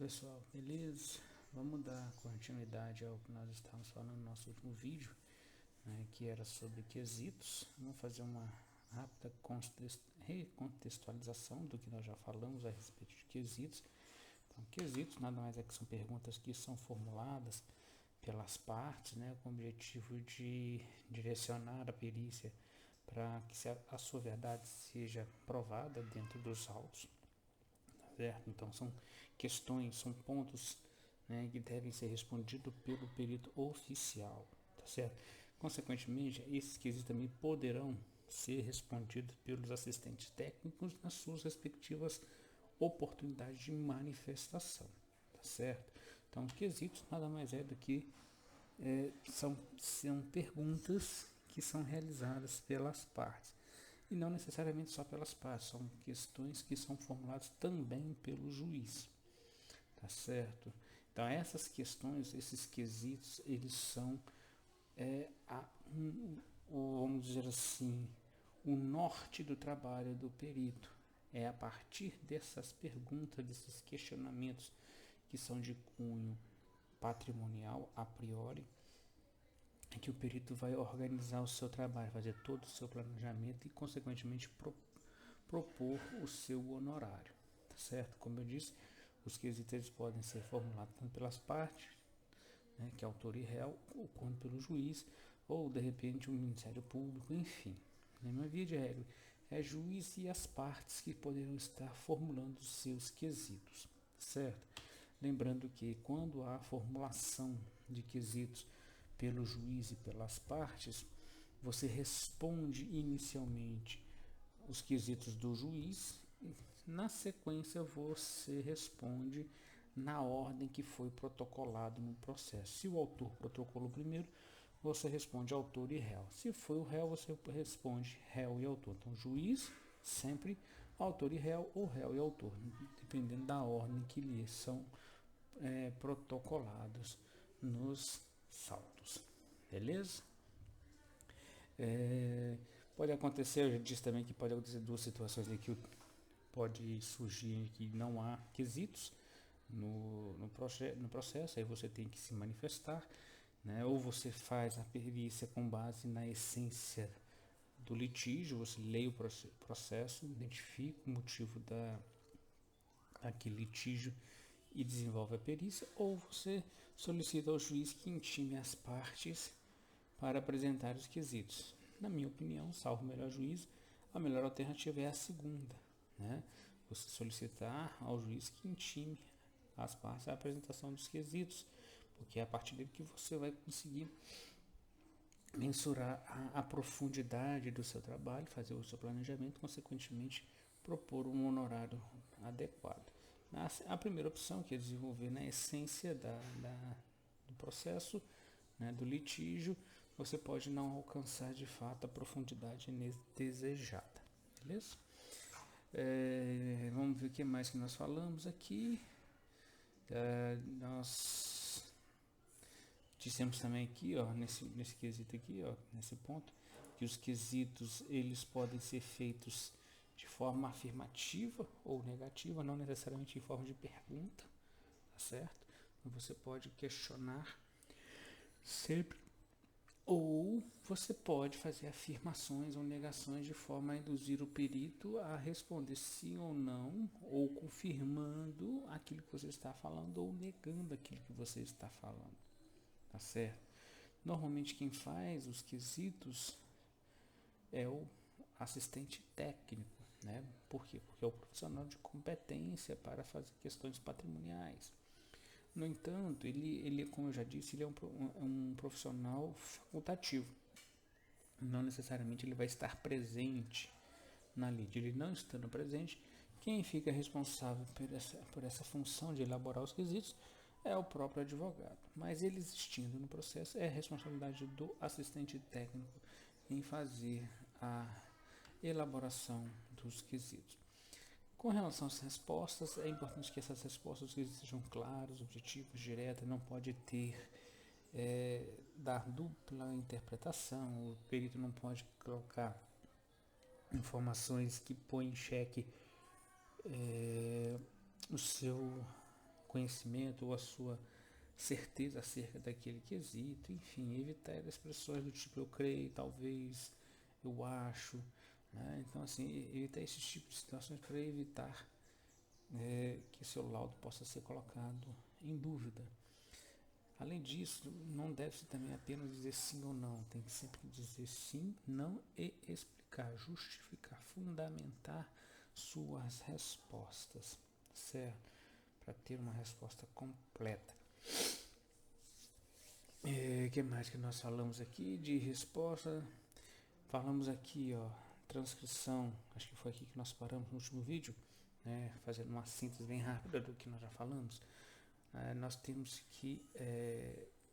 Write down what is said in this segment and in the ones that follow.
Pessoal, beleza? Vamos dar continuidade ao que nós estávamos falando no nosso último vídeo, né, que era sobre quesitos. Vamos fazer uma rápida recontextualização do que nós já falamos a respeito de quesitos. Então, quesitos nada mais é que são perguntas que são formuladas pelas partes, né, com o objetivo de direcionar a perícia para que a sua verdade seja provada dentro dos autos. Certo? Então são questões, são pontos, né, que devem ser respondidos pelo perito oficial, tá certo? Consequentemente, esses quesitos também poderão ser respondidos pelos assistentes técnicos nas suas respectivas oportunidades de manifestação, tá certo? Então, os quesitos nada mais é do que são perguntas que são realizadas pelas partes. E não necessariamente só pelas partes, são questões que são formuladas também pelo juiz, tá certo? Então essas questões, esses quesitos, eles são, vamos dizer assim, o norte do trabalho do perito. É a partir dessas perguntas, desses questionamentos que são de cunho patrimonial a priori, é que o perito vai organizar o seu trabalho, fazer todo o seu planejamento e, consequentemente, propor o seu honorário, tá certo? Como eu disse, os quesitos podem ser formulados tanto pelas partes, né, que é autor e réu, ou quanto pelo juiz, ou de repente o Ministério Público, enfim. Na via de regra, é juiz e as partes que poderão estar formulando os seus quesitos, certo? Lembrando que quando há formulação de quesitos pelo juiz e pelas partes, você responde inicialmente os quesitos do juiz, e na sequência você responde na ordem que foi protocolado no processo. Se o autor protocolou primeiro, você responde autor e réu. Se foi o réu, você responde réu e autor. Então, juiz sempre autor e réu, ou réu e autor, dependendo da ordem que lhes são protocolados nos saltos, beleza? Pode acontecer, eu já disse também que pode acontecer duas situações aqui que pode surgir que não há quesitos no processo, aí você tem que se manifestar, né? Ou você faz a perícia com base na essência do litígio, você lê o processo, identifica o motivo daquele litígio e desenvolve a perícia, ou você solicita ao juiz que intime as partes para apresentar os quesitos. Na minha opinião, salvo o melhor juízo, a melhor alternativa é a segunda, né? Você solicitar ao juiz que intime as partes a apresentação dos quesitos, porque é a partir dele que você vai conseguir mensurar a profundidade do seu trabalho, fazer o seu planejamento, consequentemente propor um honorário adequado. A primeira opção, que é desenvolver na essência do processo, né, do litígio, você pode não alcançar de fato a profundidade desejada, beleza? Vamos ver o que mais que nós falamos aqui. Nós dissemos também aqui, ó, nesse quesito aqui, ó, nesse ponto, que os quesitos eles podem ser feitos de forma afirmativa ou negativa, não necessariamente em forma de pergunta, tá certo? Você pode questionar sempre, ou você pode fazer afirmações ou negações de forma a induzir o perito a responder sim ou não, ou confirmando aquilo que você está falando ou negando aquilo que você está falando, tá certo? Normalmente quem faz os quesitos é o assistente técnico, né? Por quê? Porque é o profissional de competência para fazer questões patrimoniais. No entanto, ele como eu já disse, ele é um profissional facultativo. Não necessariamente ele vai estar presente na lide. Ele não estando presente, quem fica responsável por essa função de elaborar os quesitos é o próprio advogado. Mas ele existindo no processo, é responsabilidade do assistente técnico em fazer a elaboração dos quesitos. Com relação às respostas, é importante que essas respostas sejam claras, objetivas, diretas, não pode dar dupla interpretação, o perito não pode colocar informações que põem em xeque o seu conhecimento ou a sua certeza acerca daquele quesito, enfim, evitar expressões do tipo eu creio, talvez, eu acho, né? Então, assim, evitar esse tipo de situações para evitar que seu laudo possa ser colocado em dúvida. Além disso, não deve-se também apenas dizer sim ou não, tem que sempre dizer sim, não e explicar, justificar, fundamentar suas respostas, certo? Para ter uma resposta completa. Que mais que nós falamos aqui de resposta? Falamos aqui, ó, transcrição, acho que foi aqui que nós paramos no último vídeo, né, fazendo uma síntese bem rápida do que nós já falamos. Nós temos que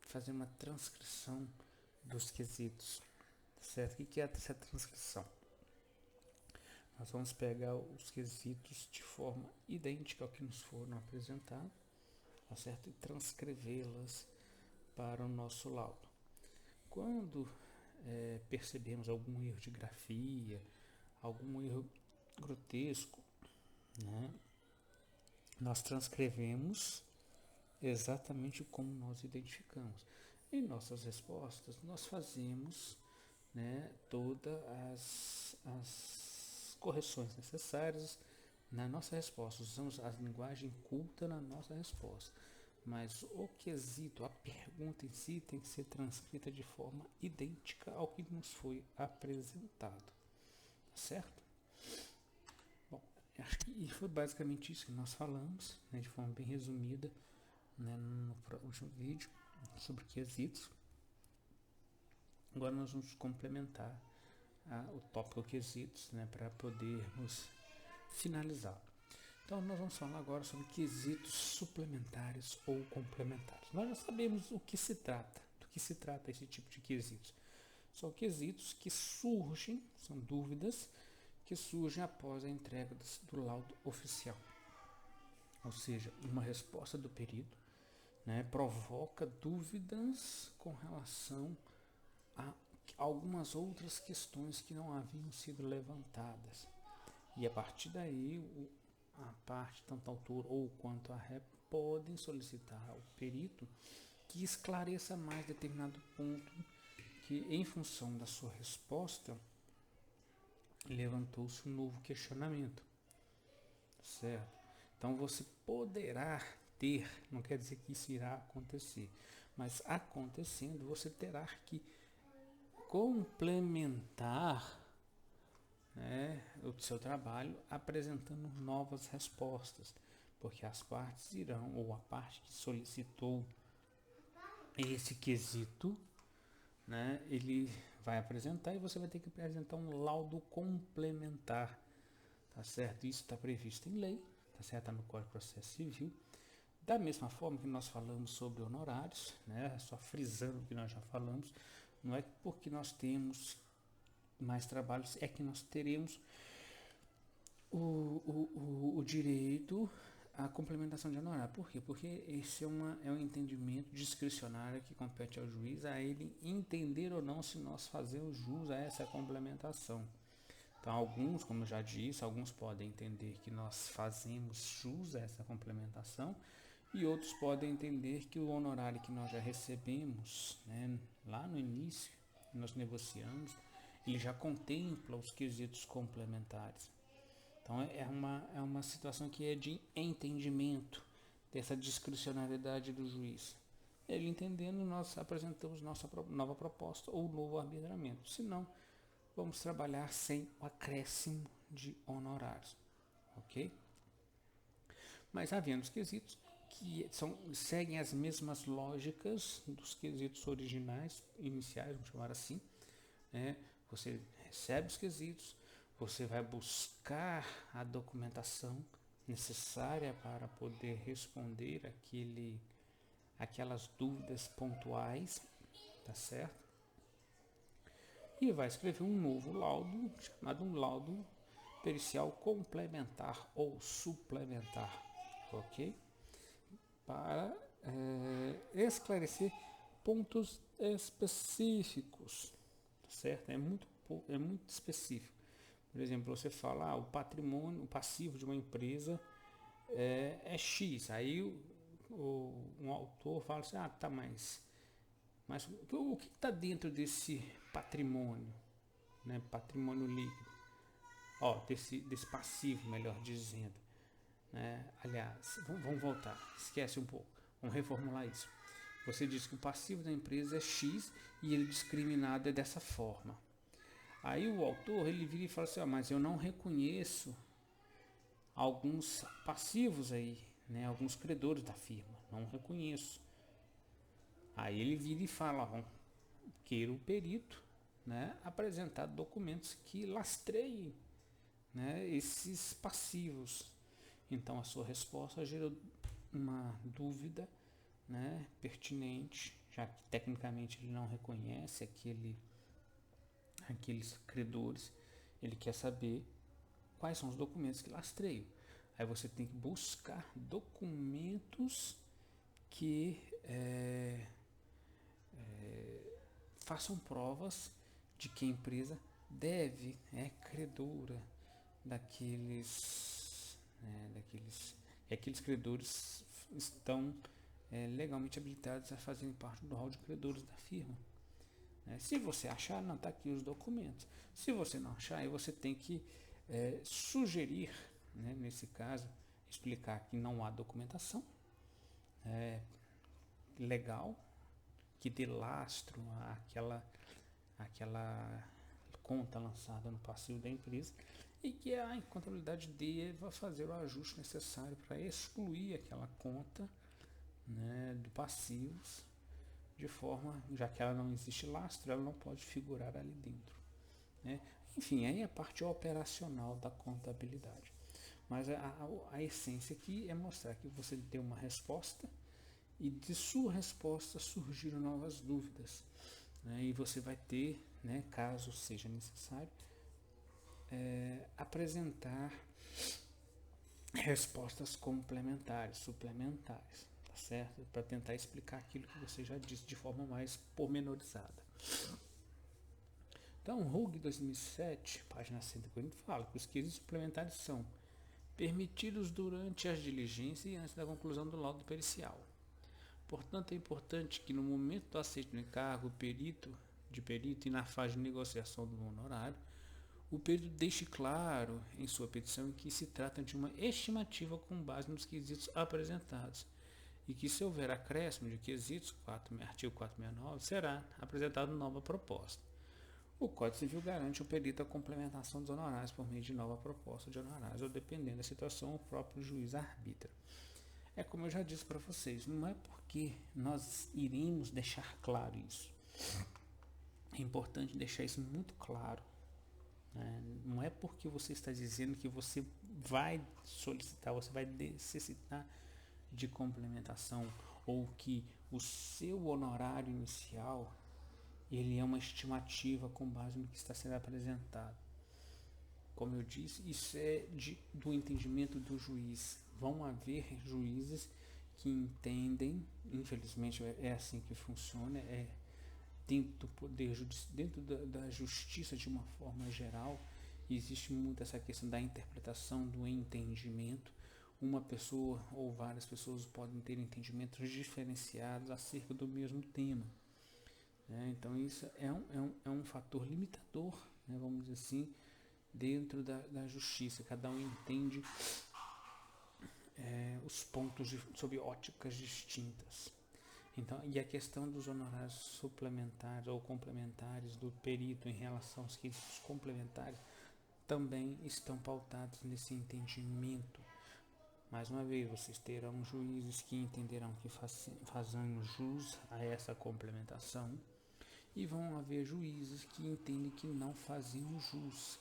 fazer uma transcrição dos quesitos, certo? O que é essa transcrição? Nós vamos pegar os quesitos de forma idêntica ao que nos foram apresentados, tá certo? E transcrevê-las para o nosso laudo. Quando percebemos algum erro de grafia, algum erro grotesco, né, nós transcrevemos exatamente como nós identificamos. Em nossas respostas, nós fazemos, né, todas as correções necessárias na nossa resposta. Usamos a linguagem culta na nossa resposta. Mas o quesito, a pergunta em si, tem que ser transcrita de forma idêntica ao que nos foi apresentado. Certo? Bom, acho que foi basicamente isso que nós falamos, né, de forma bem resumida, né, no último vídeo sobre quesitos. Agora nós vamos complementar o tópico quesitos, né, para podermos finalizar. Então nós vamos falar agora sobre quesitos suplementares ou complementares. Nós já sabemos o que se trata, do que se trata esse tipo de quesitos. São quesitos que surgem, são dúvidas que surgem após a entrega do laudo oficial. Ou seja, uma resposta do perito, né, provoca dúvidas com relação a algumas outras questões que não haviam sido levantadas. E a partir daí, a parte, tanto autor ou quanto a ré, podem solicitar ao perito que esclareça mais determinado ponto que, em função da sua resposta, levantou-se um novo questionamento, certo? Então você poderá ter, não quer dizer que isso irá acontecer, mas acontecendo você terá que complementar, né, o seu trabalho apresentando novas respostas, porque as partes irão, ou a parte que solicitou esse quesito, né, ele vai apresentar e você vai ter que apresentar um laudo complementar, tá certo? Isso está previsto em lei, tá certo? Tá no Código de Processo Civil. Da mesma forma que nós falamos sobre honorários, né, só frisando o que nós já falamos, não é porque nós temos mais trabalhos, é que nós teremos o direito à complementação de honorário. Por quê? Porque esse é um entendimento discricionário que compete ao juiz a ele entender ou não se nós fazemos jus a essa complementação. Então, alguns, como eu já disse, alguns podem entender que nós fazemos jus a essa complementação e outros podem entender que o honorário que nós já recebemos, né, lá no início, nós negociamos, ele já contempla os quesitos complementares. Então é uma situação que é de entendimento dessa discricionariedade do juiz. Ele entendendo, nós apresentamos nossa nova proposta ou novo arbitramento. Se não, vamos trabalhar sem o acréscimo de honorários. Ok? Mas havendo os quesitos que seguem as mesmas lógicas dos quesitos originais, iniciais, vamos chamar assim, né? Você recebe os quesitos, você vai buscar a documentação necessária para poder responder aquelas dúvidas pontuais, tá certo? E vai escrever um novo laudo, chamado um laudo pericial complementar ou suplementar, ok? Para esclarecer pontos específicos, certo? É muito específico. Por exemplo, você fala o patrimônio, o passivo de uma empresa é X. Aí um autor fala assim, tá, mas o que está dentro desse patrimônio, né? Patrimônio líquido, desse passivo, melhor dizendo, né? Aliás, vamos voltar, esquece um pouco, vamos reformular isso. Você diz que o passivo da empresa é X e ele discriminado é dessa forma. Aí o autor ele vira e fala assim, mas eu não reconheço alguns passivos aí, né? Alguns credores da firma, não reconheço. Aí ele vira e fala, queira o perito, né, apresentar documentos que lastreiem, né, esses passivos. Então a sua resposta gerou uma dúvida, né, pertinente, já que tecnicamente ele não reconhece aqueles credores, ele quer saber quais são os documentos que lastreiam. Aí você tem que buscar documentos que façam provas de que a empresa deve, é credora aqueles credores estão legalmente habilitados a fazerem parte do hall de credores da firma. Se você achar, não está aqui os documentos. Se você não achar, aí você tem que sugerir, né, nesse caso, explicar que não há documentação legal que dê lastro àquela conta lançada no passivo da empresa e que a contabilidade deva fazer o ajuste necessário para excluir aquela conta, né, do passivos, de forma, já que ela não existe lastro, ela não pode figurar ali dentro, né? Enfim, aí é a parte operacional da contabilidade. Mas a essência aqui é mostrar que você deu uma resposta e de sua resposta surgiram novas dúvidas, né? E você vai ter, né, caso seja necessário, apresentar respostas complementares, suplementares, tá certo? Para tentar explicar aquilo que você já disse de forma mais pormenorizada. Então, Hug 2007, página 140, fala que os quesitos suplementares são permitidos durante as diligências e antes da conclusão do laudo pericial. Portanto, é importante que no momento do aceite do encargo de perito e na fase de negociação do honorário, o perito deixe claro em sua petição que se trata de uma estimativa com base nos quesitos apresentados e que, se houver acréscimo de quesitos, artigo 469, será apresentada nova proposta. O Código Civil garante ao perito a complementação dos honorários por meio de nova proposta de honorários, ou dependendo da situação, o próprio juiz arbitra. É como eu já disse para vocês, não é porque nós iremos deixar claro isso. É importante deixar isso muito claro. Não é porque você está dizendo que você vai solicitar, você vai necessitar de complementação ou que o seu honorário inicial ele é uma estimativa com base no que está sendo apresentado. Como eu disse, isso é do entendimento do juiz. Vão haver juízes que entendem, infelizmente é assim que funciona, dentro do poder dentro da justiça de uma forma geral, existe muito essa questão da interpretação, do entendimento. Uma pessoa ou várias pessoas podem ter entendimentos diferenciados acerca do mesmo tema. Então isso é um fator limitador, né, vamos dizer assim, dentro da justiça. Cada um entende os pontos sob óticas distintas. Então, e a questão dos honorários suplementares ou complementares do perito em relação aos quesitos complementares também estão pautados nesse entendimento. Mais uma vez, vocês terão juízes que entenderão que fazem jus a essa complementação e vão haver juízes que entendem que não faziam jus,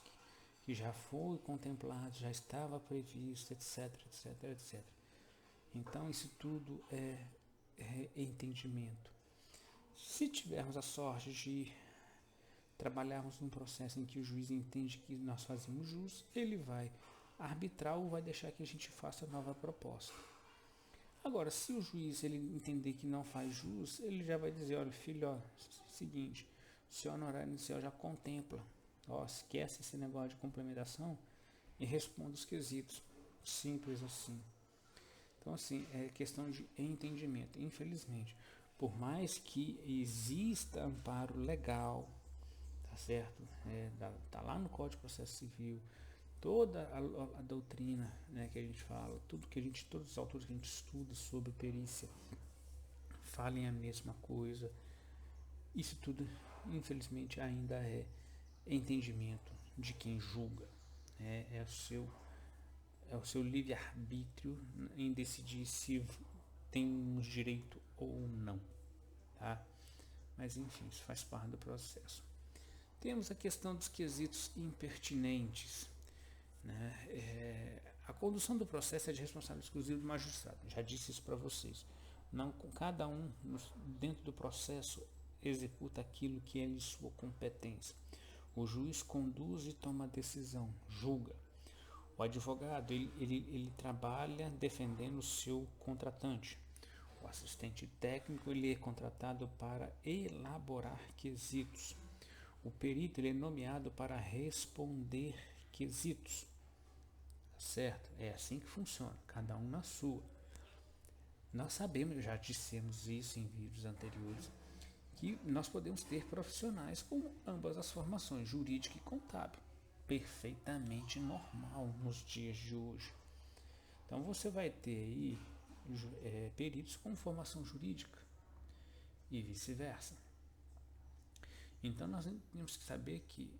que já foi contemplado, já estava previsto, etc, etc, etc. Então, isso tudo é entendimento. Se tivermos a sorte de trabalharmos num processo em que o juiz entende que nós fazemos jus, ele vai arbitrar ou vai deixar que a gente faça nova proposta. Agora, se o juiz ele entender que não faz jus, ele já vai dizer, olha filho, seguinte, o seu honorário inicial já contempla, esquece esse negócio de complementação e responda os quesitos, simples assim. Então, assim, é questão de entendimento. Infelizmente, por mais que exista amparo legal, tá certo? Tá lá no Código de Processo Civil, toda a doutrina, né, que a gente fala, todos os autores que a gente estuda sobre perícia falem a mesma coisa. Isso tudo, infelizmente, ainda é entendimento de quem julga. É o seu livre-arbítrio em decidir se temos direito ou não. Tá? Mas enfim, isso faz parte do processo. Temos a questão dos quesitos impertinentes. Né? A condução do processo é de responsabilidade exclusiva do magistrado. Já disse isso para vocês. Não, cada um dentro do processo executa aquilo que é de sua competência. O juiz conduz e toma a decisão, julga. O advogado ele trabalha defendendo o seu contratante. O assistente técnico ele é contratado para elaborar quesitos. O perito ele é nomeado para responder quesitos. Certo? É assim que funciona, cada um na sua. Nós sabemos, já dissemos isso em vídeos anteriores, que nós podemos ter profissionais com ambas as formações, jurídica e contábil, perfeitamente normal nos dias de hoje. Então você vai ter aí peritos com formação jurídica e vice-versa. Então nós temos que saber que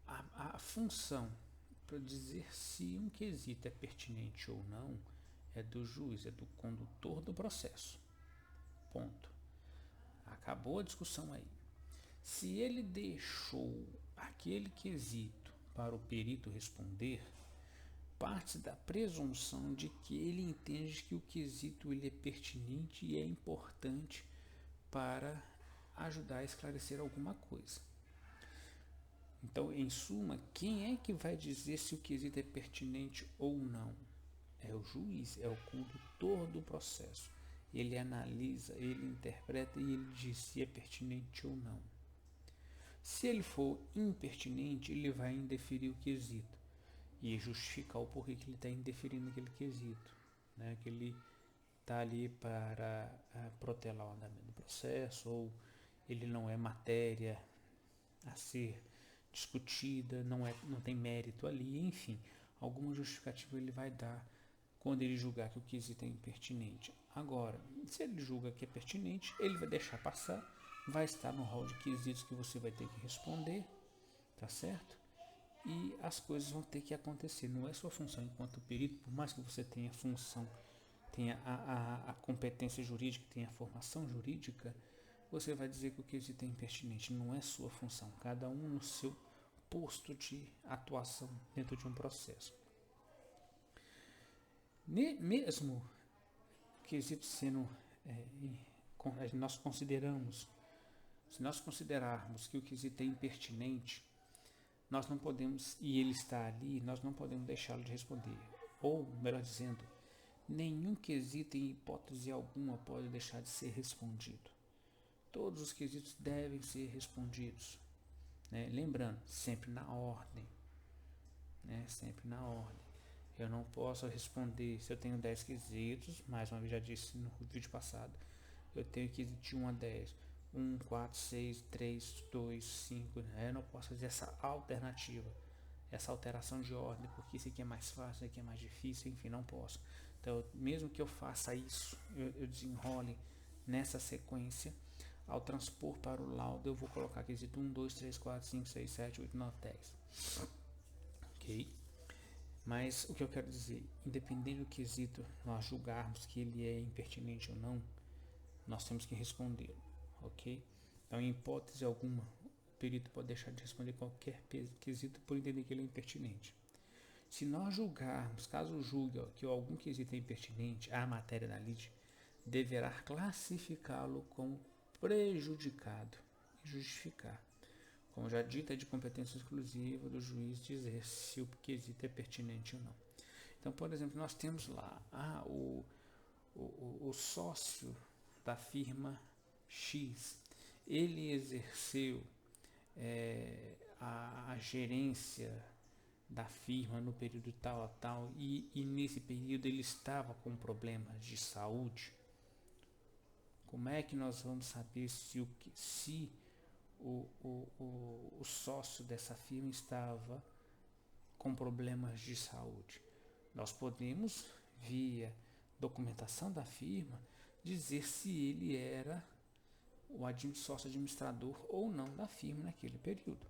a função para dizer se um quesito é pertinente ou não é do juiz, é do condutor do processo. Ponto. Acabou a discussão aí. Se ele deixou aquele quesito para o perito responder, parte da presunção de que ele entende que o quesito ele é pertinente e é importante para ajudar a esclarecer alguma coisa. Então, em suma, quem é que vai dizer se o quesito é pertinente ou não? É o juiz, é o condutor do processo. Ele analisa, ele interpreta e ele diz se é pertinente ou não. Se ele for impertinente, ele vai indeferir o quesito e justificar o porquê que ele está indeferindo aquele quesito, né? Que ele está ali para protelar o andamento do processo, ou ele não é matéria a ser discutida, não tem mérito ali, enfim, alguma justificativa ele vai dar quando ele julgar que o quesito é impertinente. Agora, se ele julga que é pertinente, ele vai deixar passar, vai estar no rol de quesitos que você vai ter que responder, tá certo? E as coisas vão ter que acontecer. Não é sua função enquanto perito, por mais que você tenha função, tenha a competência jurídica, tenha a formação jurídica, você vai dizer que o quesito é impertinente. Não é sua função. Cada um no seu posto de atuação dentro de um processo. Mesmo o quesito sendo, nós consideramos, se nós considerarmos que o quesito é impertinente, nós não podemos, e ele está ali, nós não podemos deixá-lo de responder. Ou, melhor dizendo, nenhum quesito em hipótese alguma pode deixar de ser respondido. Todos os quesitos devem ser respondidos. Né? Lembrando, sempre na ordem. Né? Sempre na ordem. Eu não posso responder, se eu tenho 10 quesitos, mais uma vez já disse no vídeo passado, eu tenho quesito de 1 a 10. 1, 4, 6, 3, 2, 5. Eu não posso fazer essa alternativa, essa alteração de ordem, porque isso aqui é mais fácil, isso aqui é mais difícil, enfim, não posso. Então, mesmo que eu faça isso, eu desenrole nessa sequência, ao transpor para o laudo, eu vou colocar quesito 1, 2, 3, 4, 5, 6, 7, 8, 9, 10. Ok? Mas o que eu quero dizer, independente do quesito nós julgarmos que ele é impertinente ou não, nós temos que responder, ok? Então, em hipótese alguma, o perito pode deixar de responder qualquer quesito por entender que ele é impertinente. Se nós julgarmos, caso julgue que algum quesito é impertinente, a matéria da lide deverá classificá-lo como prejudicado e justificar. Como já dito, é de competência exclusiva do juiz dizer se o quesito é pertinente ou não. Então, por exemplo, nós temos lá o sócio da firma X, ele exerceu a gerência da firma no período tal a tal e nesse período ele estava com problemas de saúde, como é que nós vamos saber se o sócio dessa firma estava com problemas de saúde? Nós podemos, via documentação da firma, dizer se ele era o sócio administrador ou não da firma naquele período.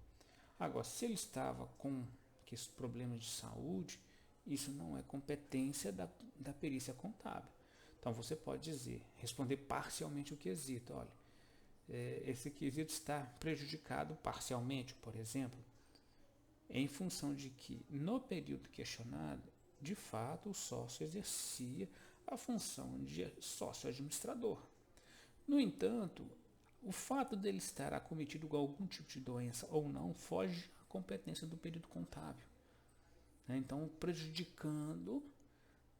Agora, se ele estava com esses problemas de saúde, isso não é competência da perícia contábil. Então você pode dizer, responder parcialmente o quesito. Olha, esse quesito está prejudicado parcialmente, por exemplo, em função de que no período questionado, de fato, o sócio exercia a função de sócio administrador. No entanto, o fato dele estar acometido com algum tipo de doença ou não foge à competência do período contábil, né? Então, prejudicando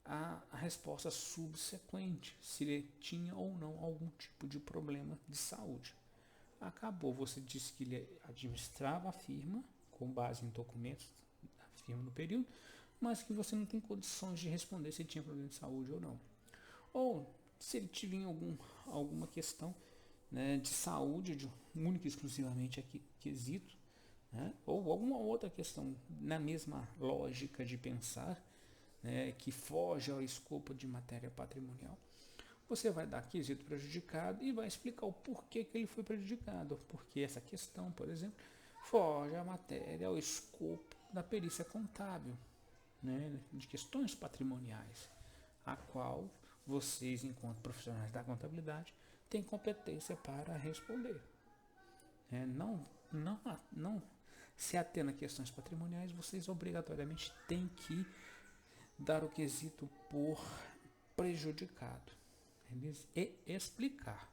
a resposta subsequente, se ele tinha ou não algum tipo de problema de saúde. Acabou, você disse que ele administrava a firma com base em documentos da firma no período, mas que você não tem condições de responder se ele tinha problema de saúde ou não. Ou se ele tiver alguma questão, né, de saúde, única e exclusivamente aqui, quesito, né, ou alguma outra questão na mesma lógica de pensar, né, que foge ao escopo de matéria patrimonial, você vai dar quesito prejudicado e vai explicar o porquê que ele foi prejudicado, porque essa questão, por exemplo, foge à matéria, ao escopo da perícia contábil, né, de questões patrimoniais, a qual vocês, enquanto profissionais da contabilidade, têm competência para responder. Não se atendo a questões patrimoniais, vocês obrigatoriamente têm que dar o quesito por prejudicado e explicar,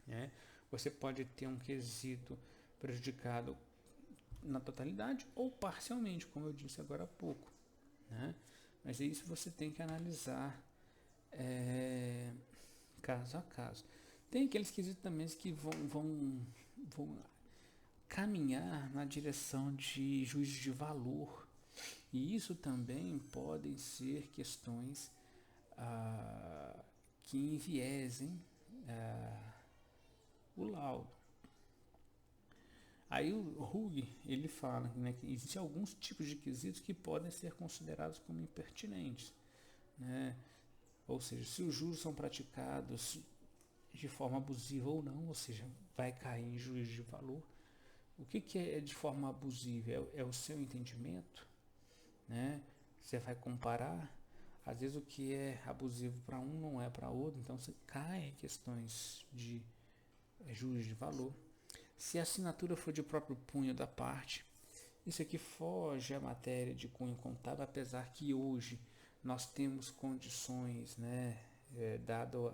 né? Você pode ter um quesito prejudicado na totalidade ou parcialmente, como eu disse agora há pouco, né? Mas isso você tem que analisar caso a caso. Tem aqueles quesitos também que vão caminhar na direção de juízo de valor, e isso também podem ser questões que enviesem o laudo. Aí o Hug, ele fala, né, que existem alguns tipos de quesitos que podem ser considerados como impertinentes, né? Ou seja, se os juros são praticados de forma abusiva ou não, ou seja, vai cair em juízo de valor. O que é de forma abusiva? É o seu entendimento, né? Você vai comparar, às vezes o que é abusivo para um não é para outro, então você cai em questões de juízo de valor. Se a assinatura for de próprio punho da parte, isso aqui foge à matéria de cunho contábil, apesar que hoje nós temos condições, né, dado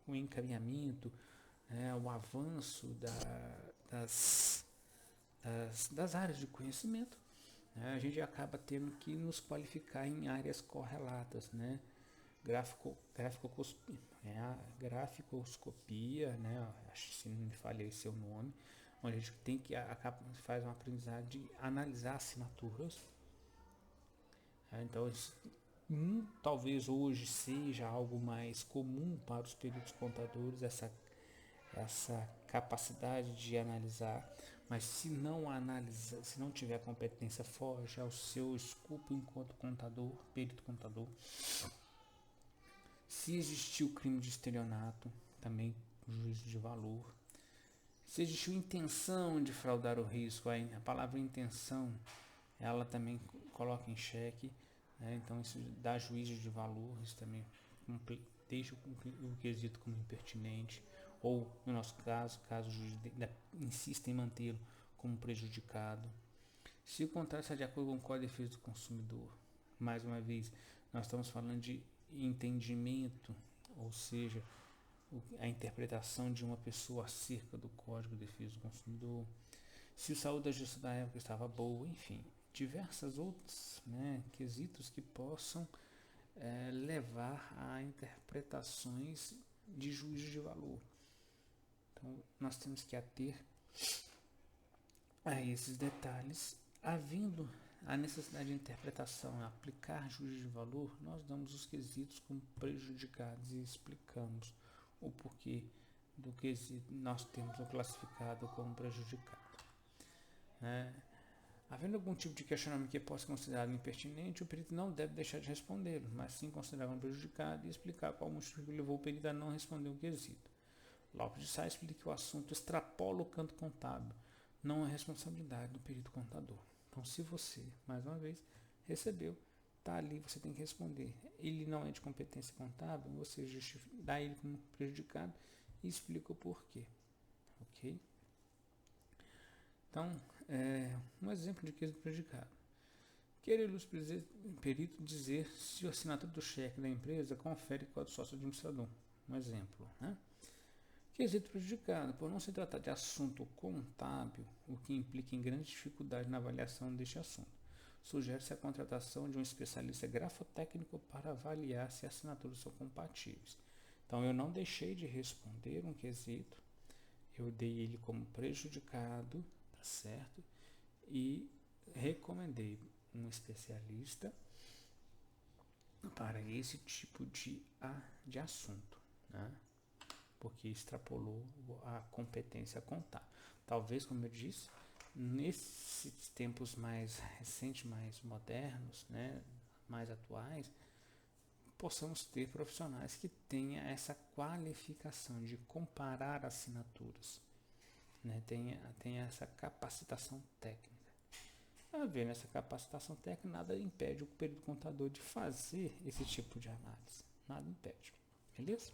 o encaminhamento, né, o avanço das áreas de conhecimento, né, a gente acaba tendo que nos qualificar em áreas correlatas, né? Graficoscopia, né? Acho que se não me falhei o seu nome, onde a gente tem que faz uma aprendizagem de analisar assinaturas. Então, talvez hoje seja algo mais comum para os peritos contadores essa capacidade de analisar, mas se não tiver competência, foge ao seu escopo enquanto contador, perito contador. Se existiu crime de estelionato, também juízo de valor. Se existiu intenção de fraudar o risco, a palavra intenção, ela também coloca em xeque, né? Então isso dá juízo de valor, isso também deixa o quesito como impertinente, ou no nosso caso o juiz insiste em mantê-lo como prejudicado. Se o contrato está de acordo com o Código de Defesa do Consumidor, mais uma vez, nós estamos falando de entendimento, ou seja, a interpretação de uma pessoa acerca do Código de Defesa do Consumidor, se o saúde da justiça da época estava boa, enfim, diversas outras, né, quesitos que possam levar a interpretações de juízo de valor. Então, nós temos que ater a esses detalhes, havendo a necessidade de interpretação, aplicar juízo de valor, nós damos os quesitos como prejudicados e explicamos o porquê do quesito nós temos o classificado como prejudicado. Havendo algum tipo de questionamento que possa ser considerado impertinente, o perito não deve deixar de respondê-lo, mas sim considerar como prejudicado e explicar qual o motivo que levou o perito a não responder o quesito. Lopes de Sá explica que o assunto extrapola o campo contábil, não é responsabilidade do perito contador. Então, se você, mais uma vez, recebeu, está ali, você tem que responder. Ele não é de competência contábil, você dá ele como prejudicado e explica o porquê. Ok? Então, um exemplo de quesito prejudicado. Querer o perito dizer se a assinatura do cheque da empresa confere qual é o sócio administrador. Um exemplo. Quesito prejudicado. Por não se tratar de assunto contábil, o que implica em grande dificuldade na avaliação deste assunto, sugere-se a contratação de um especialista grafotécnico para avaliar se as assinaturas são compatíveis. Então, eu não deixei de responder um quesito, eu dei ele como prejudicado, tá certo? E recomendei um especialista para esse tipo de assunto, né? Porque extrapolou a competência contábil. Talvez, como eu disse, nesses tempos mais recentes, mais modernos, né, mais atuais, possamos ter profissionais que tenham essa qualificação de comparar assinaturas, né, tenha essa capacitação técnica. Havendo essa capacitação técnica, nada impede o perito contador de fazer esse tipo de análise. Nada impede. Beleza?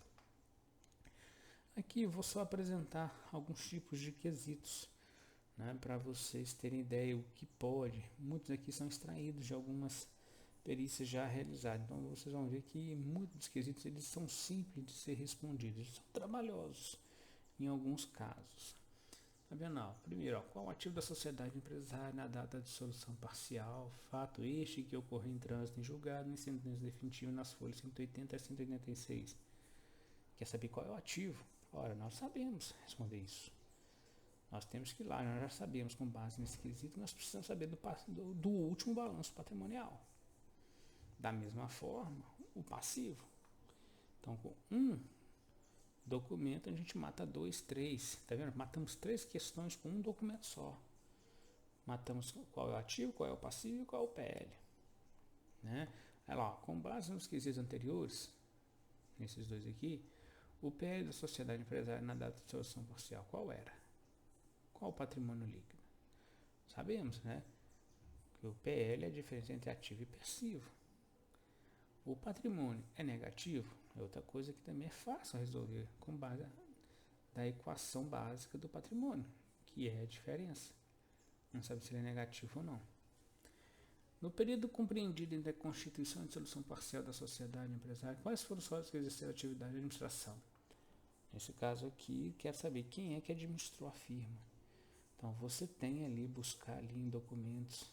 Aqui eu vou só apresentar alguns tipos de quesitos, né, para vocês terem ideia o que pode. Muitos aqui são extraídos de algumas perícias já realizadas. Então vocês vão ver que muitos dos quesitos eles são simples de ser respondidos, eles são trabalhosos em alguns casos. Afinal, primeiro, qual o ativo da sociedade empresária na data de dissolução parcial? Fato este que ocorreu em trânsito em julgado, em sentença definitiva nas folhas 180 a 186. Quer saber qual é o ativo? Ora, nós sabemos responder isso. Nós temos que ir lá, nós já sabemos, com base nesse quesito, nós precisamos saber do último balanço patrimonial. Da mesma forma, o passivo. Então, com um documento, a gente mata 2, 3. Tá vendo? Matamos 3 questões com um documento só. Matamos qual é o ativo, qual é o passivo e qual é o PL. Né? Aí lá, com base nos quesitos anteriores, nesses dois aqui, o PL da sociedade empresária na data de dissolução parcial, qual era? Qual o patrimônio líquido? Sabemos, né? Que o PL é a diferença entre ativo e passivo. O patrimônio é negativo? É outra coisa que também é fácil resolver com base da equação básica do patrimônio, que é a diferença. Não sabe se ele é negativo ou não. No período compreendido entre a constituição e dissolução parcial da sociedade empresária, quais foram os sócios que exerceram atividade de administração? Nesse caso aqui, quero saber quem é que administrou a firma. Então, você tem ali, buscar ali em documentos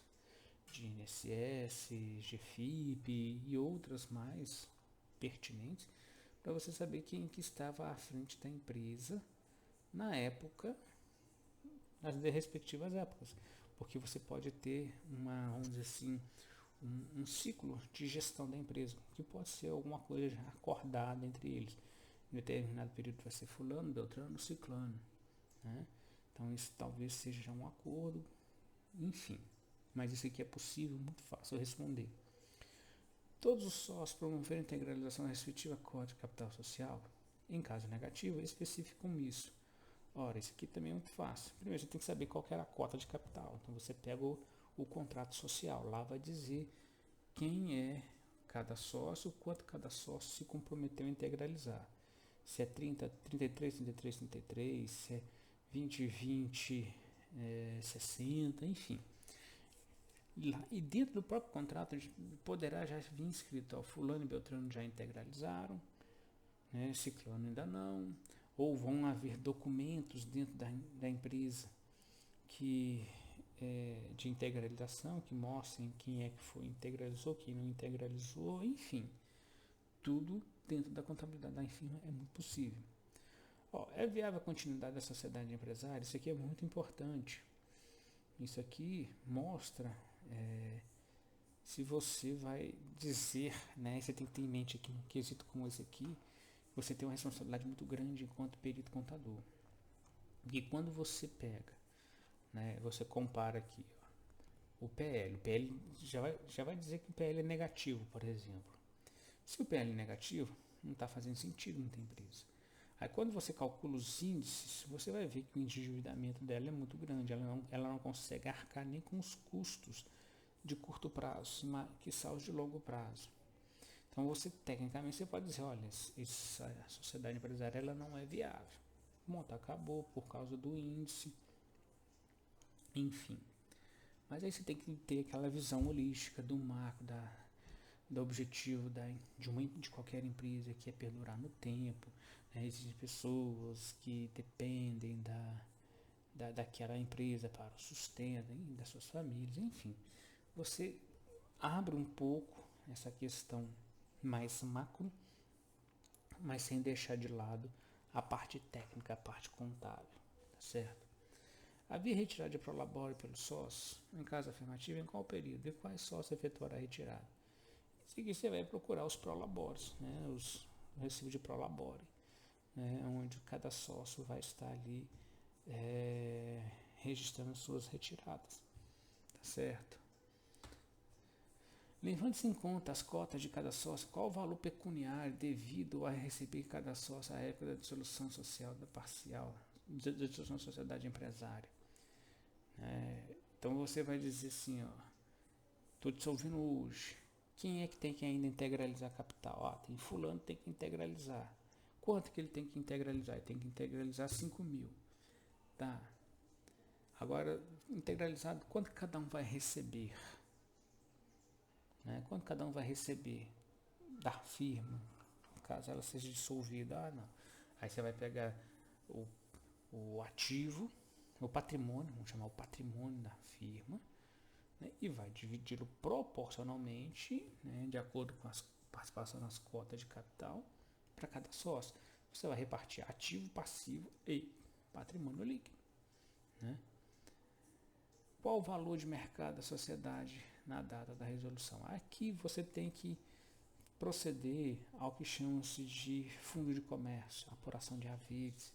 de INSS, GFIP e outras mais pertinentes, para você saber quem que estava à frente da empresa na época, nas respectivas épocas. Porque você pode ter vamos dizer assim, um ciclo de gestão da empresa, que pode ser alguma coisa acordada entre eles. Em determinado período vai ser fulano, beltrano, ciclano. Né? Então isso talvez seja um acordo, enfim. Mas isso aqui é possível, muito fácil responder. Todos os sócios promoveram a integralização da respectiva cota de capital social. Em caso negativo, especificam isso. Ora, isso aqui também é muito fácil. Primeiro, você tem que saber qual que era a cota de capital. Então, você pega o contrato social. Lá vai dizer quem é cada sócio, quanto cada sócio se comprometeu a integralizar. Se é 30, 33, 33, 33, se é 20, 20, 60, enfim. E dentro do próprio contrato poderá já vir escrito, fulano e beltrano já integralizaram, né, ciclano ainda não, ou vão haver documentos dentro da empresa de integralização que mostrem quem é que foi integralizou, quem não integralizou, enfim, tudo dentro da contabilidade da firma é muito possível. É viável a continuidade da sociedade empresária? Isso aqui é muito importante. Isso aqui mostra Se você vai dizer, né, você tem que ter em mente aqui, um quesito como esse aqui, você tem uma responsabilidade muito grande enquanto perito contador. E quando você pega, né, você compara aqui, ó, o PL já vai dizer que o PL é negativo, por exemplo. Se o PL é negativo, não está fazendo sentido na empresa. Aí quando você calcula os índices, você vai ver que o endividamento dela é muito grande, ela não consegue arcar nem com os custos de curto prazo, que são os de longo prazo. Então você, tecnicamente, você pode dizer, olha, essa sociedade empresarial ela não é viável. Bom, acabou por causa do índice, enfim. Mas aí você tem que ter aquela visão holística do macro, do objetivo de qualquer empresa que é perdurar no tempo. Né? Existem pessoas que dependem daquela empresa para o sustento das suas famílias, enfim. Você abre um pouco essa questão mais macro, mas sem deixar de lado a parte técnica, a parte contábil, tá certo? Havia retirada de prolabore pelo sócio, em caso afirmativo, em qual período e quais sócios efetuará a retirada? Em seguida, você vai procurar os prolabores, né, os recibos de prolabore, né, onde cada sócio vai estar ali registrando suas retiradas, tá certo? Levando-se em conta as cotas de cada sócio, qual o valor pecuniário devido a receber cada sócio à época da dissolução social da parcial, da dissolução da sociedade empresária? Então você vai dizer assim, ó, estou dissolvendo hoje. Quem é que tem que ainda integralizar capital? Ó, tem fulano que tem que integralizar. Quanto que ele tem que integralizar? Ele tem que integralizar 5.000. Tá. Agora, integralizado, quanto cada um vai receber? Né? Quanto cada um vai receber da firma, caso ela seja dissolvida? Ah, não. Aí você vai pegar o ativo, o patrimônio, vamos chamar o patrimônio da firma, né? E vai dividi-lo proporcionalmente, né? De acordo com as participações nas cotas de capital para cada sócio. Você vai repartir ativo, passivo e patrimônio líquido. Né? Qual o valor de mercado da sociedade na data da resolução? Aqui você tem que proceder ao que chama-se de fundo de comércio, apuração de haveres,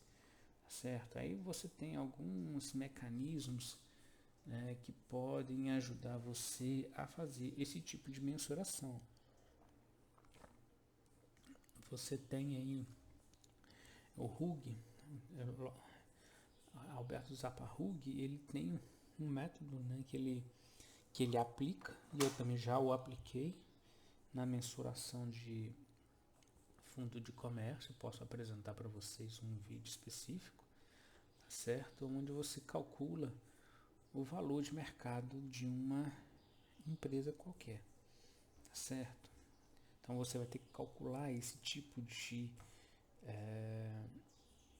certo? Aí você tem alguns mecanismos, né, que podem ajudar você a fazer esse tipo de mensuração. Você tem aí o Hug, Alberto Zappa Hug, ele tem um método, né, que ele aplica, e eu também já o apliquei na mensuração de fundo de comércio. Eu posso apresentar para vocês um vídeo específico, tá certo? Onde você calcula o valor de mercado de uma empresa qualquer, tá certo? Então você vai ter que calcular esse tipo de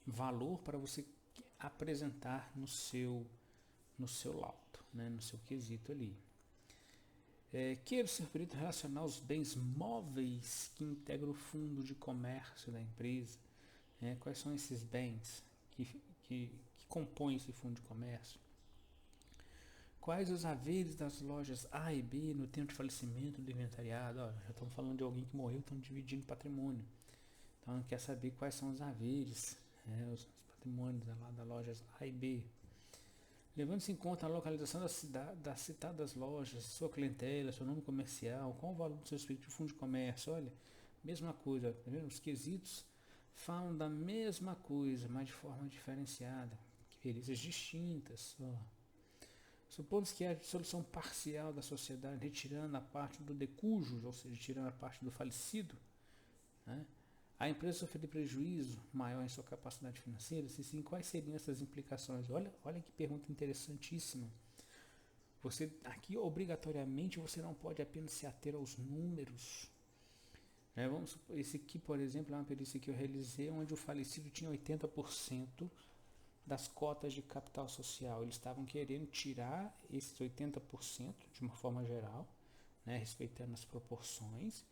valor para você apresentar no seu laudo, né, no seu quesito ali. Queira ser perito relacionar os bens móveis que integram o fundo de comércio da empresa. Quais são esses bens que compõem esse fundo de comércio? Quais os haveres das lojas A e B no tempo de falecimento do inventariado? Já estamos falando de alguém que morreu, estamos dividindo patrimônio. Então quer saber quais são os haveres, os patrimônios das lojas A e B. Levando-se em conta a localização das citadas lojas, sua clientela, seu nome comercial, qual o valor do seu respectivo fundo de comércio? Olha, mesma coisa, tá vendo? Os quesitos falam da mesma coisa, mas de forma diferenciada, que perícias distintas. Supondo que a dissolução parcial da sociedade, retirando a parte do decújus, ou seja, tirando a parte do falecido, né? A empresa sofrer prejuízo maior em sua capacidade financeira? Se sim, quais seriam essas implicações? Olha que pergunta interessantíssima. Você aqui obrigatoriamente você não pode apenas se ater aos números. Vamos supor, esse aqui, por exemplo, é uma perícia que eu realizei onde o falecido tinha 80% das cotas de capital social. Eles estavam querendo tirar esses 80% de uma forma geral, né, respeitando as proporções,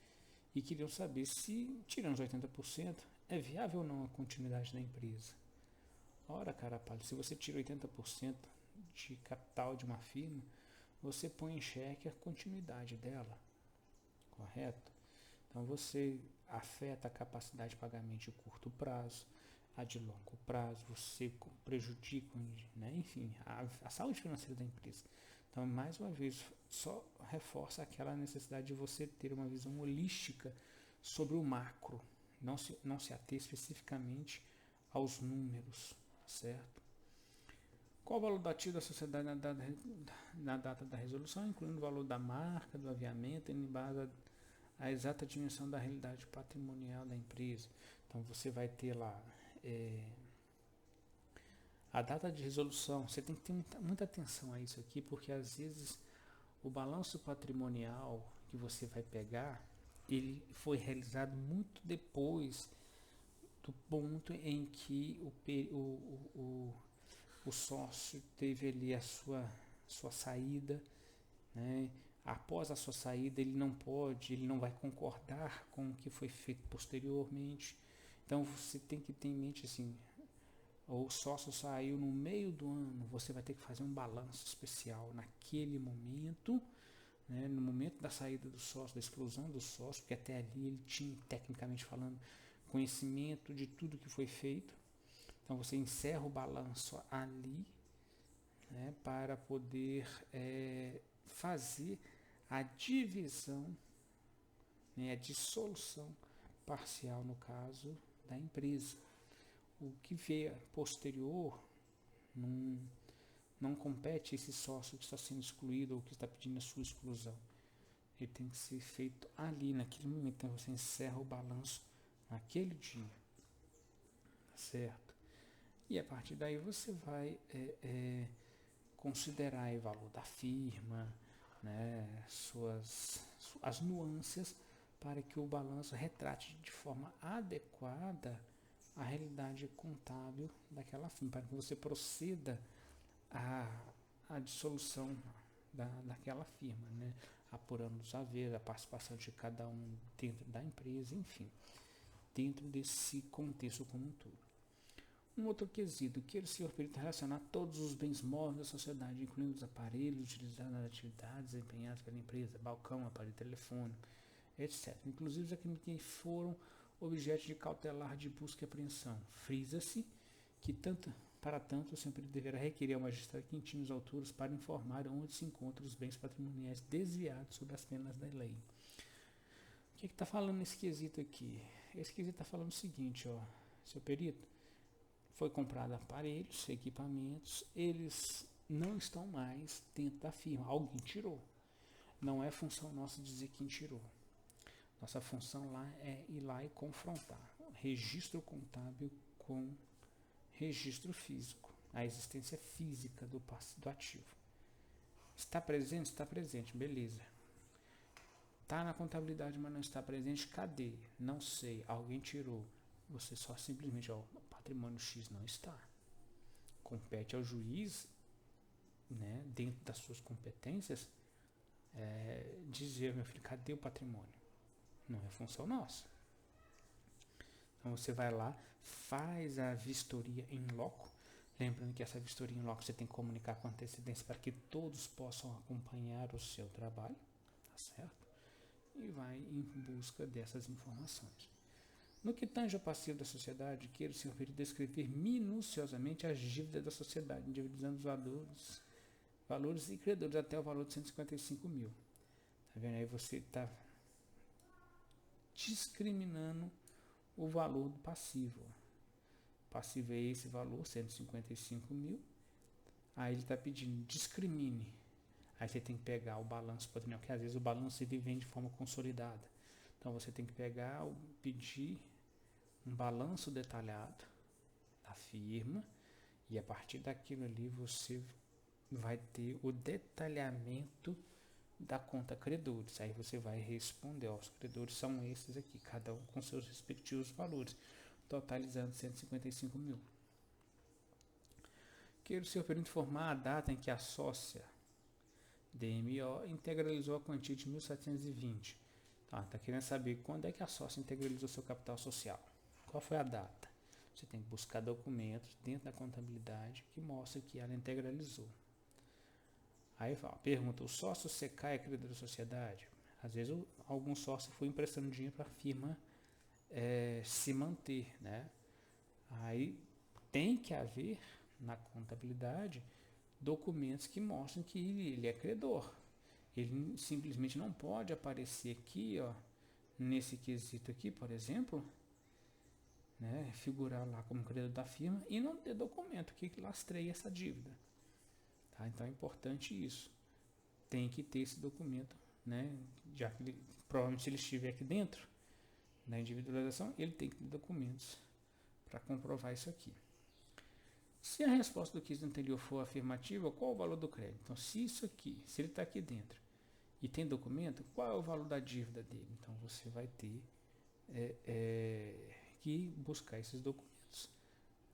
e queriam saber se, tirando os 80%, é viável ou não a continuidade da empresa. Ora, cara, se você tira 80% de capital de uma firma, você põe em xeque a continuidade dela, correto? Então você afeta a capacidade de pagamento de curto prazo, a de longo prazo, você prejudica, né? Enfim, a saúde financeira da empresa. Então, mais uma vez, só reforça aquela necessidade de você ter uma visão holística sobre o macro, não se ater especificamente aos números, certo? Qual o valor do ativo da sociedade na data da resolução, incluindo o valor da marca, do aviamento, em base à exata dimensão da realidade patrimonial da empresa. Então, você vai ter lá a data de resolução. Você tem que ter muita atenção a isso aqui, porque às vezes o balanço patrimonial que você vai pegar, ele foi realizado muito depois do ponto em que o sócio teve ali a sua saída, né? Após a sua saída, ele não vai concordar com o que foi feito posteriormente. Então você tem que ter em mente assim, o sócio saiu no meio do ano, você vai ter que fazer um balanço especial naquele momento, né, no momento da saída do sócio, da exclusão do sócio, porque até ali ele tinha, tecnicamente falando, conhecimento de tudo que foi feito. Então você encerra o balanço ali, né, para poder fazer a divisão, né, a dissolução parcial, no caso da empresa. O que vier posterior não compete esse sócio que está sendo excluído ou que está pedindo a sua exclusão. Ele tem que ser feito ali, naquele momento. Então você encerra o balanço naquele dia, certo? E a partir daí você vai considerar o valor da firma, né, as nuances, para que o balanço retrate de forma adequada a realidade contábil daquela firma, para que você proceda à dissolução daquela firma, né? Apurando os haveres, a participação de cada um dentro da empresa, enfim, dentro desse contexto como um todo. Um outro quesito, que o senhor permite relacionar todos os bens móveis da sociedade, incluindo os aparelhos utilizados nas atividades desempenhadas pela empresa, balcão, aparelho telefônico, etc. Inclusive aqueles que foram objeto de cautelar de busca e apreensão. Frisa-se que para tanto o senhor deverá requerer ao magistrado que intime os autores para informar onde se encontram os bens patrimoniais desviados sob as penas da lei. O que está falando nesse quesito aqui? Esse quesito está falando o seguinte, ó, seu perito, foi comprado aparelhos, equipamentos, eles não estão mais dentro da firma, alguém tirou. Não é função nossa dizer quem tirou. Nossa função lá é ir lá e confrontar registro contábil com registro físico, a existência física do ativo. Está presente? Está presente, beleza. Está na contabilidade, mas não está presente, cadê? Não sei, alguém tirou. Você só simplesmente, o patrimônio X não está. Compete ao juiz, né, dentro das suas competências, dizer, meu filho, cadê o patrimônio? Não é função nossa. Então você vai lá, faz a vistoria em loco. Lembrando que essa vistoria em loco você tem que comunicar com antecedência para que todos possam acompanhar o seu trabalho, tá certo? E vai em busca dessas informações. No que tange ao passivo da sociedade, queira o senhor descrever minuciosamente as dívidas da sociedade, individualizando os valores e credores até o valor de 155 mil. Tá vendo? Aí você está discriminando o valor do passivo. O passivo é esse valor, 155 mil. Aí ele está pedindo, discrimine. Aí você tem que pegar o balanço patrimonial, porque às vezes o balanço ele vem de forma consolidada. Então você tem que pegar, pedir um balanço detalhado da firma, e a partir daquilo ali você vai ter o detalhamento da conta credores. Aí você vai responder, os credores são esses aqui, cada um com seus respectivos valores, totalizando 155 mil. Quero o senhor permite informar a data em que a sócia DMO integralizou a quantia de 1.720. Tá querendo saber quando é que a sócia integralizou seu capital social. Qual foi a data? Você tem que buscar documentos dentro da contabilidade que mostram que ela integralizou. Aí pergunta, o sócio CK é credor da sociedade? Às vezes algum sócio foi emprestando dinheiro para a firma se manter, né? Aí tem que haver na contabilidade documentos que mostrem que ele é credor. Ele simplesmente não pode aparecer aqui, ó, nesse quesito aqui, por exemplo, né, figurar lá como credor da firma e não ter documento que lastreie essa dívida. Tá? Então é importante isso. Tem que ter esse documento, né, já que provavelmente se ele estiver aqui dentro da individualização, ele tem que ter documentos para comprovar isso aqui. Se a resposta do quesito anterior for afirmativa, qual o valor do crédito? Então, se isso aqui, se ele está aqui dentro e tem documento, qual é o valor da dívida dele? Então, você vai ter que buscar esses documentos,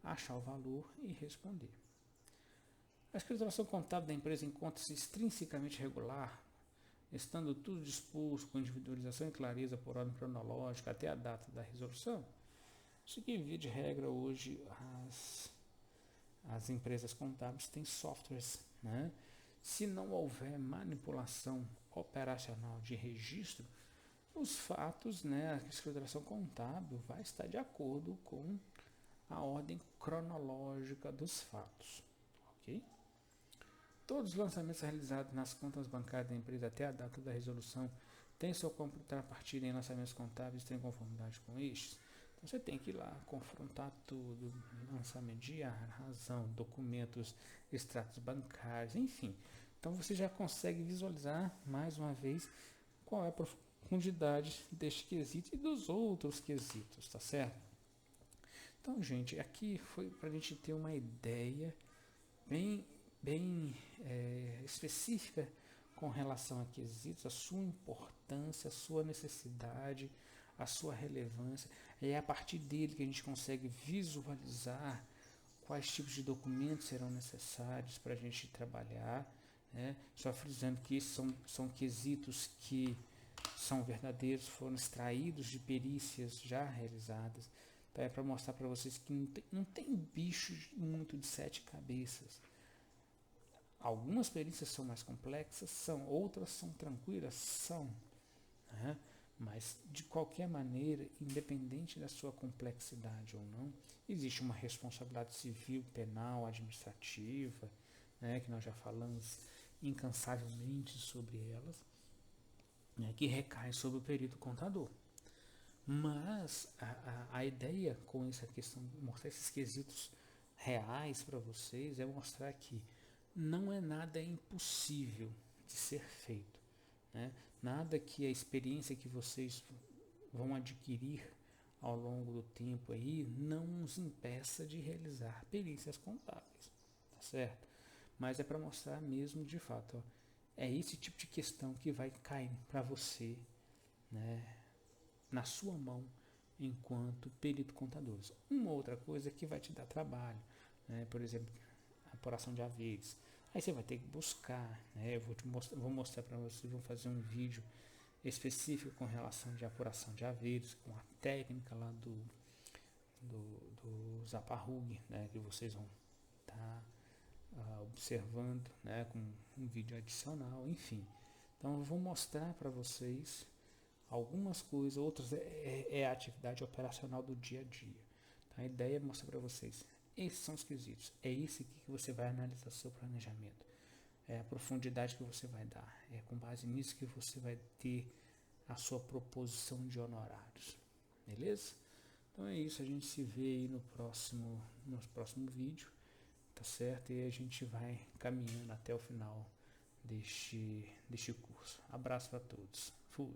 achar o valor e responder. A escrituração contábil da empresa encontra-se extrinsecamente regular, estando tudo disposto com individualização e clareza por ordem cronológica até a data da resolução. Isso que, via de regra, hoje as empresas contábeis têm softwares, né? Se não houver manipulação operacional de registro, os fatos, né, a escrituração contábil vai estar de acordo com a ordem cronológica dos fatos, ok? Todos os lançamentos realizados nas contas bancárias da empresa até a data da resolução têm sua contrapartida em lançamentos contábeis em conformidade com estes. Então você tem que ir lá confrontar tudo, lançamento diário, razão, documentos, extratos bancários, enfim. Então você já consegue visualizar mais uma vez qual é a profundidade deste quesito e dos outros quesitos, tá certo? Então, gente, aqui foi para a gente ter uma ideia bem específica com relação a quesitos, a sua importância, a sua necessidade, a sua relevância. É a partir dele que a gente consegue visualizar quais tipos de documentos serão necessários para a gente trabalhar, né? Só frisando que esses são quesitos que são verdadeiros, foram extraídos de perícias já realizadas. Então é para mostrar para vocês que não tem bicho muito de 7 cabeças. Algumas perícias são mais complexas, outras são tranquilas, né? Mas de qualquer maneira, independente da sua complexidade ou não, existe uma responsabilidade civil, penal, administrativa, né, que nós já falamos incansavelmente sobre elas, né, que recai sobre o perito contador. Mas a ideia com essa questão de mostrar esses quesitos reais para vocês é mostrar que não é nada impossível de ser feito, né? Nada que a experiência que vocês vão adquirir ao longo do tempo aí não os impeça de realizar perícias contábeis, tá certo? Mas é para mostrar mesmo de fato, ó, é esse tipo de questão que vai cair para você, né, na sua mão enquanto perito contador. Uma outra coisa que vai te dar trabalho, né, por exemplo, apuração de haveres. Aí você vai ter que buscar, né? Eu vou mostrar para vocês, vou fazer um vídeo específico com relação de apuração de haveres, com a técnica lá do Zaparrug, né? Que vocês vão estar observando, né? Com um vídeo adicional, enfim. Então eu vou mostrar para vocês algumas coisas, outras é a atividade operacional do dia a dia. Então, a ideia é mostrar para vocês. Esses são os quesitos. É isso aqui que você vai analisar seu planejamento. É a profundidade que você vai dar. É com base nisso que você vai ter a sua proposição de honorários. Beleza? Então é isso. A gente se vê aí no próximo vídeo. Tá certo? E a gente vai caminhando até o final deste curso. Abraço para todos. Fui.